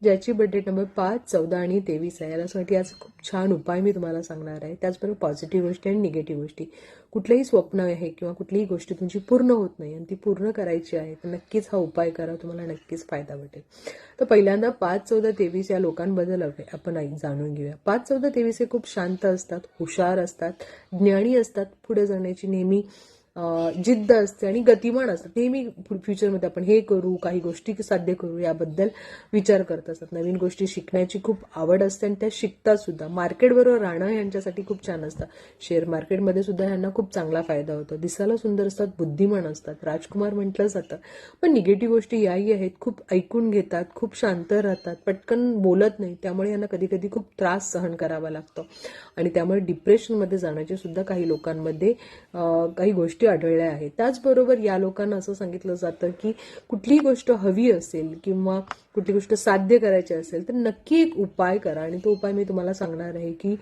ज्याची birthday number 5, 14 आणि 23 आहे, यासाठी आज खूप छान उपाय मी तुम्हाला सांगणार आहे. त्याचबरोबर पॉझिटिव्ह गोष्टी आणि निगेटिव्ह गोष्टी. कुठलंही स्वप्न आहे किंवा कुठलीही गोष्ट तुमची पूर्ण होत नाही आणि ती पूर्ण करायची आहे, तर नक्कीच हा उपाय करा, तुम्हाला नक्कीच फायदा भेटेल. तर पहिल्यांदा 5, 14, 23 या लोकांबद्दल आपण जाणून घेऊया. 5, 14, 23 हे खूप शांत असतात, हुशार असतात, ज्ञानी असतात, पुढे जाण्याची नेहमी जिद्द असते आणि गतिमान असतात. नेहमी फ्युचरमध्ये आपण हे करू, काही गोष्टी साध्य करू याबद्दल विचार करत असतात. नवीन गोष्टी शिकण्याची खूप आवड असते आणि त्या शिकतात सुद्धा. मार्केटबरोबर राहणं यांच्यासाठी खूप छान असतं. शेअर मार्केटमध्ये सुद्धा यांना खूप चांगला फायदा होतो. दिसायला सुंदर असतात, बुद्धिमान असतात, राजकुमार म्हटलं जातं. पण निगेटिव्ह गोष्टी याही आहेत. खूप ऐकून घेतात, खूप शांत राहतात, पटकन बोलत नाही. त्यामुळे यांना कधी कधी खूप त्रास सहन करावा लागतो आणि त्यामुळे डिप्रेशनमध्ये जाण्याची सुद्धा काही लोकांमध्ये काही गोष्टी आढळल्या आहेत. त्याचबरोबर या लोकांना असं सांगितलं जातं की कुठलीही गोष्ट हवी असेल किंवा कुठली गोष्ट साध्य करायची असेल तर नक्की एक उपाय करा. आणि तो उपाय मी तुम्हाला सांगणार आहे की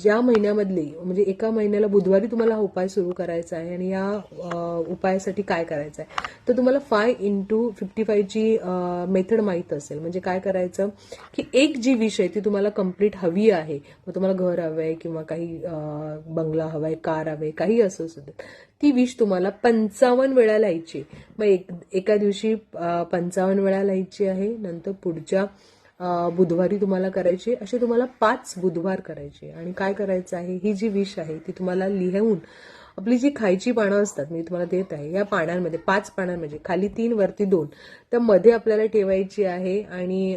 ज्या महिन्यामधले म्हणजे एका महिन्याला बुधवारी तुम्हाला हा उपाय सुरू करायचा आहे. आणि या उपायासाठी काय करायचं आहे तर तुम्हाला 5x55 ची मेथड माहीत असेल. म्हणजे काय करायचं की एक जी विष आहे ती तुम्हाला कंप्लीट हवी आहे. मग तुम्हाला घर हवं आहे किंवा काही बंगला हवाय, कार हवे, काही असं सुद्धा, ती विष तुम्हाला 55 वेळा लिहायची. मग एका दिवशी 55 वेळा लिहायची आहे. नंतर पुढच्या बुधवारी तुम्हाला करायची. असे तुम्हाला 5 बुधवार करायचे. आणि काय करायचं आहे, ही जी विष आहे ती तुम्हाला लिहून आपली जी खायची पानं असतात मी तुम्हाला देत आहे, या पानांमध्ये 5 पानांमध्ये खाली 3 वरती 2 त्या मध्ये आपल्याला ठेवायची आहे. आणि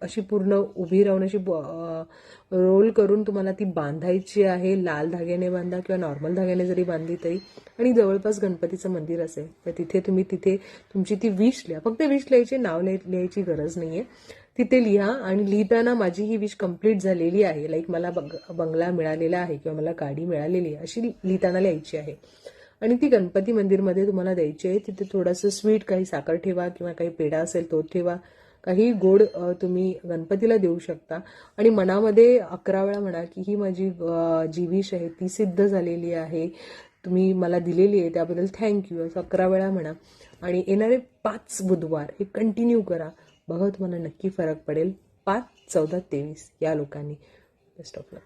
अशी पूर्ण उभी राहून अशी रोल करून तुम्हाला ती बांधायची आहे. लाल धाग्याने बांधा किंवा नॉर्मल धाग्याने जरी बांधली तरी. आणि जवळपास गणपतीचं मंदिर असेल तर तिथे तुमची ती विष लिहा. फक्त विष लिहायची, नाव लिहायची गरज नाहीये. तिथे लिहा. आणि लिहिताना माझी ही विश कंप्लीट झालेली आहे, लाईक मला बंगला मिळालेला आहे किंवा मला गाडी मिळालेली आहे, अशी लिहिताना लिहायची आहे. आणि ती गणपती मंदिरमध्ये तुम्हाला द्यायची आहे. तिथे थोडंसं स्वीट, काही साखर ठेवा किंवा काही पेढा असेल तो ठेवा. काही गोड तुम्ही गणपतीला देऊ शकता. आणि मनामध्ये 11 वेळा म्हणा की ही माझी जी विश आहे ती सिद्ध झालेली आहे, तुम्ही मला दिलेली आहे त्याबद्दल थँक्यू, असं 11 वेळा म्हणा. आणि येणारे 5 बुधवार हे कंटिन्यू करा. बघा तुम्हाला नक्की फरक पडेल. 5, 14, 23 या लोकांनी. Best of luck.